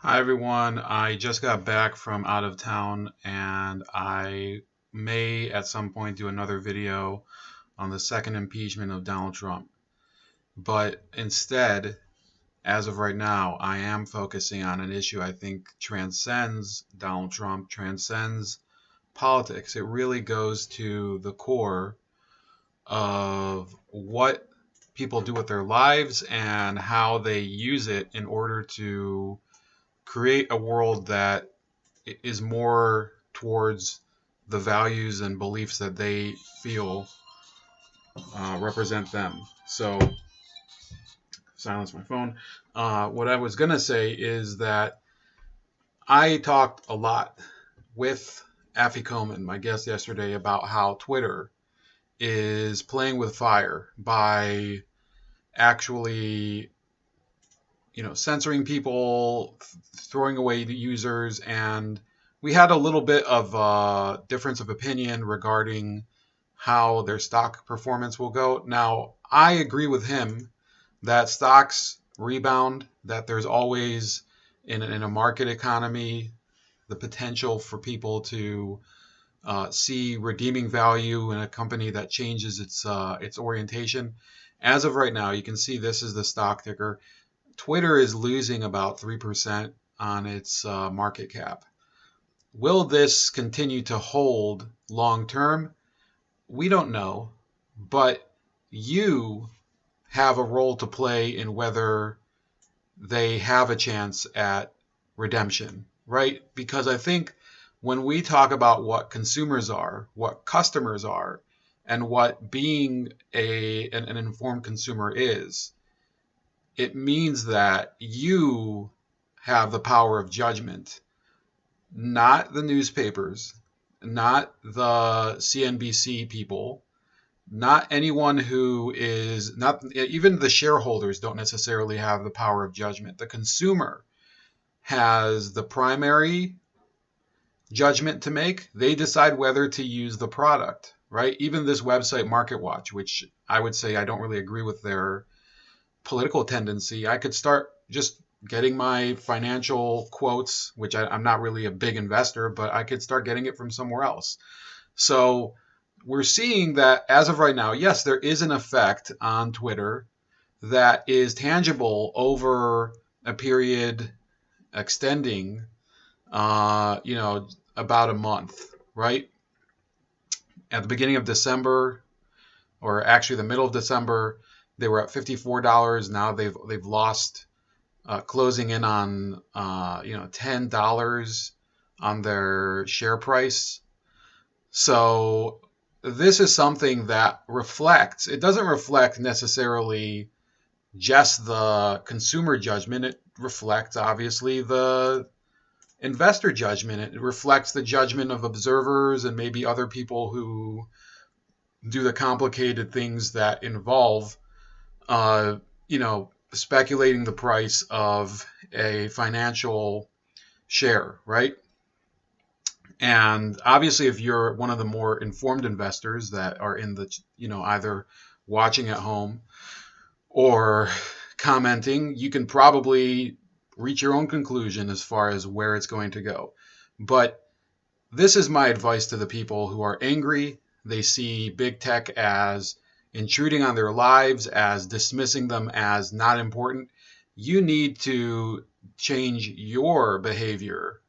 Hi everyone. I just got back from out of town and I may at some point do another video on the second impeachment of Donald Trump. But instead, as of right now, I am focusing on an issue I think transcends Donald Trump, transcends politics. It really goes to the core of what people do with their lives and how they use it in order to create a world that is more towards the values and beliefs that they feel represent them. So, silence my phone. What I was going to say is that I talked a lot with Affy Coleman, my guest yesterday, about how Twitter is playing with fire by actually censoring people, throwing away the users, and we had a little bit of a difference of opinion regarding how their stock performance will go. Now, I agree with him that stocks rebound, that there's always in a market economy the potential for people to see redeeming value in a company that changes its orientation. As of right now, you can see this is the stock ticker. Twitter is losing about 3% on its market cap. Will this continue to hold long term? We don't know, but you have a role to play in whether they have a chance at redemption, right? Because I think when we talk about what consumers are, what customers are, and what being an informed consumer is, it means that you have the power of judgment, not the newspapers, not the CNBC people, not anyone who is not even the shareholders don't necessarily have the power of judgment. The consumer has the primary judgment to make. They decide whether to use the product, right? Even this website MarketWatch, which I would say I don't really agree with their political tendency, I could start just getting my financial quotes, which I'm not really a big investor, but I could start getting it from somewhere else. So we're seeing that as of right now, yes, there is an effect on Twitter that is tangible over a period extending, about a month, right? At the beginning of December, or actually the middle of December, they were at $54. Now they've lost, closing in on $10 on their share price. So this is something that reflects. It doesn't reflect necessarily just the consumer judgment. It reflects obviously the investor judgment. It reflects the judgment of observers and maybe other people who do the complicated things that involve speculating the price of a financial share, right? And obviously, if you're one of the more informed investors that are in the, either watching at home or commenting, you can probably reach your own conclusion as far as where it's going to go. But this is my advice to the people who are angry. They see big tech as intruding on their lives, as dismissing them as not important. You need to change your behavior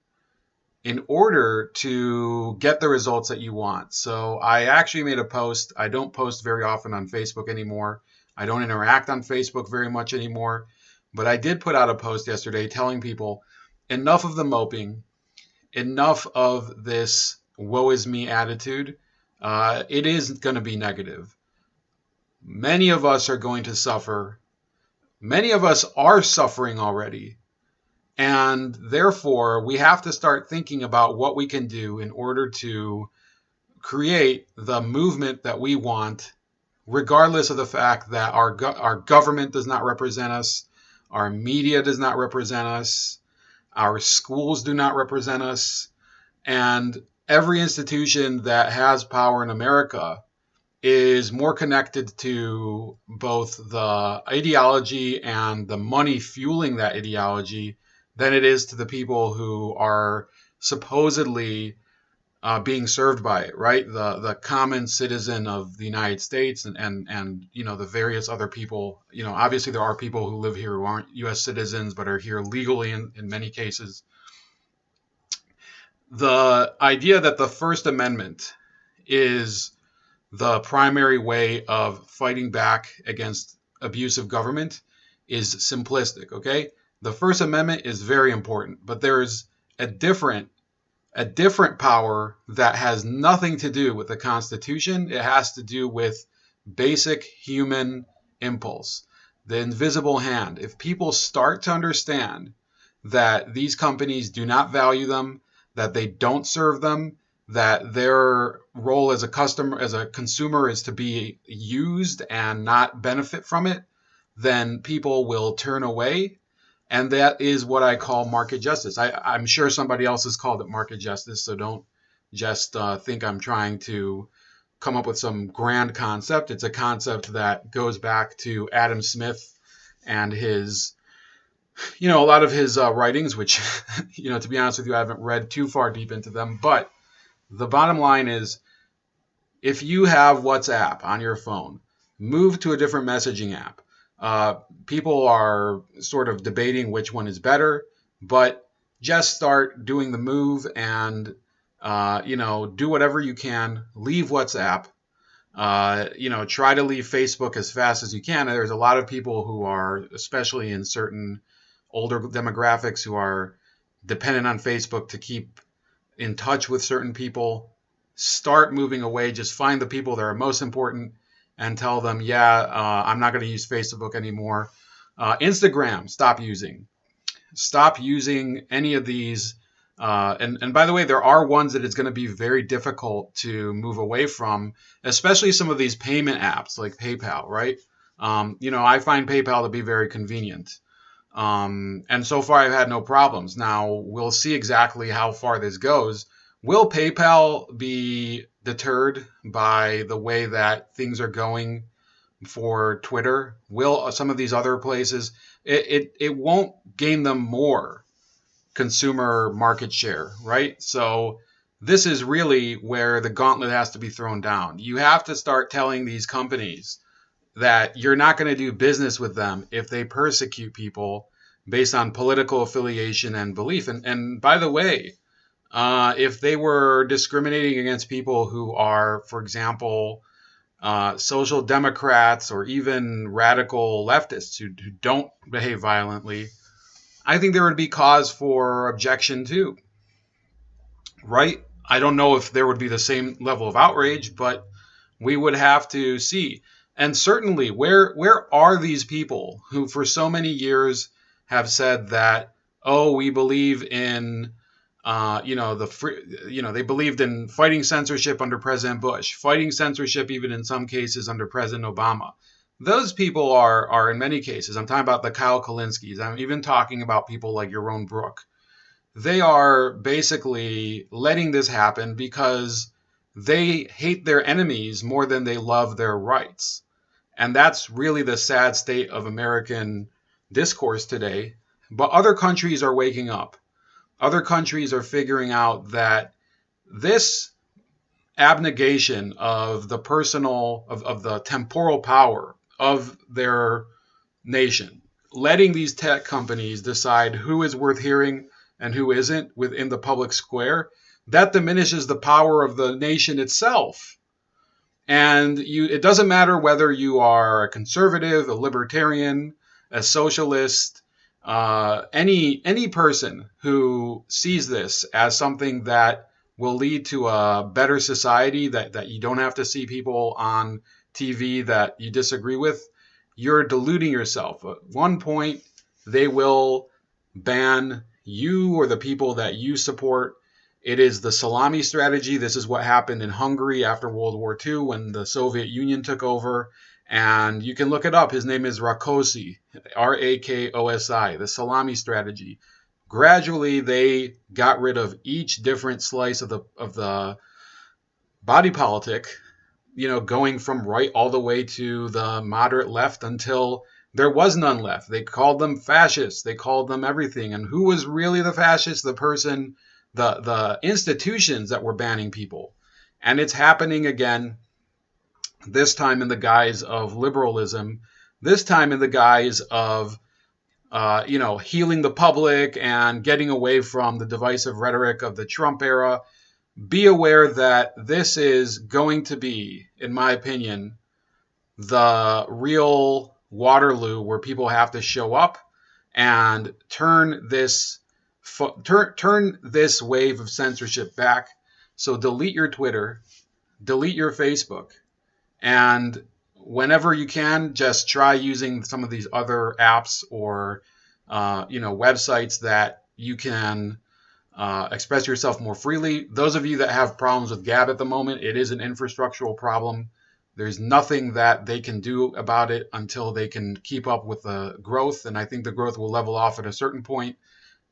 in order to get the results that you want. So I actually made a post. I don't post very often on Facebook anymore. I don't interact on Facebook very much anymore. But I did put out a post yesterday telling people enough of the moping, enough of this woe is me attitude. It is going to be negative. Many of us are going to suffer. Many of us are suffering already. And therefore, we have to start thinking about what we can do in order to create the movement that we want, regardless of the fact that our government does not represent us, our media does not represent us, our schools do not represent us, and every institution that has power in America is more connected to both the ideology and the money fueling that ideology than it is to the people who are supposedly being served by it, right? The common citizen of the United States and the various other people. Obviously there are people who live here who aren't U.S. citizens but are here legally in many cases. The idea that the First Amendment is the primary way of fighting back against abusive government is simplistic, okay? The First Amendment is very important, but there's a different power that has nothing to do with the Constitution. It has to do with basic human impulse, the invisible hand. If people start to understand that these companies do not value them, that they don't serve them, that their role as a consumer is to be used and not benefit from it, then people will turn away. And that is what I call market justice. I'm sure somebody else has called it market justice, so don't just think I'm trying to come up with some grand concept. It's a concept that goes back to Adam Smith and his, a lot of his writings, which, to be honest with you, I haven't read too far deep into them. But the bottom line is, if you have WhatsApp on your phone, move to a different messaging app. People are sort of debating which one is better, but just start doing the move and, do whatever you can. Leave WhatsApp. Try to leave Facebook as fast as you can. There's a lot of people who are, especially in certain older demographics, who are dependent on Facebook to keep in touch with certain people. Start moving away. Just find the people that are most important and tell them, I'm not going to use Facebook anymore. Instagram, stop using. Stop using any of these. And by the way, there are ones that it's going to be very difficult to move away from, especially some of these payment apps like PayPal, right? I find PayPal to be very convenient. And so far I've had no problems. Now we'll see exactly how far this goes. Will PayPal be deterred by the way that things are going for Twitter? Will some of these other places, it won't gain them more consumer market share, right? So this is really where the gauntlet has to be thrown down. You have to start telling these companies that you're not going to do business with them if they persecute people based on political affiliation and belief. And by the way, if they were discriminating against people who are, for example, social democrats or even radical leftists who don't behave violently, I think there would be cause for objection too, right? I don't know if there would be the same level of outrage, but we would have to see. And certainly, where are these people who for so many years have said that, we believe in they believed in fighting censorship under President Bush, fighting censorship even in some cases under President Obama. Those people are in many cases, I'm talking about the Kyle Kalinskis, I'm even talking about people like Yaron Brook. They are basically letting this happen because they hate their enemies more than they love their rights. And that's really the sad state of American discourse today. But other countries are waking up. Other countries are figuring out that this abnegation of the personal, of the temporal power of their nation, letting these tech companies decide who is worth hearing and who isn't within the public square, that diminishes the power of the nation itself. And it doesn't matter whether you are a conservative, a libertarian, a socialist, any person who sees this as something that will lead to a better society, that you don't have to see people on TV that you disagree with, you're deluding yourself. At one point, they will ban you or the people that you support. It is the salami strategy. This is what happened in Hungary after World War II when the Soviet Union took over. And you can look it up. His name is Rakosi, Rakosi, the salami strategy. Gradually, they got rid of each different slice of the body politic, going from right all the way to the moderate left until There was none left. They called them fascists. They called them everything. And who was really the fascist? The person, the institutions that were banning people. And it's happening again, this time in the guise of liberalism, this time in the guise of healing the public and getting away from the divisive rhetoric of the Trump era. Be aware that this is going to be, in my opinion, the real Waterloo, where people have to show up and turn this wave of censorship back. So delete your Twitter, delete your Facebook, and whenever you can, just try using some of these other apps or websites that you can express yourself more freely. Those of you that have problems with Gab at the moment, it is an infrastructural problem. There's nothing that they can do about it until they can keep up with the growth, and I think the growth will level off at a certain point.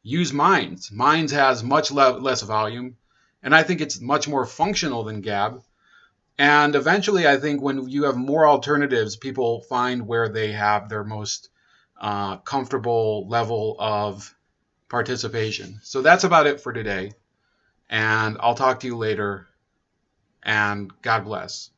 Use Minds. Minds has much less volume, and I think it's much more functional than Gab. And eventually, I think when you have more alternatives, people find where they have their most comfortable level of participation. So that's about it for today. And I'll talk to you later. And God bless.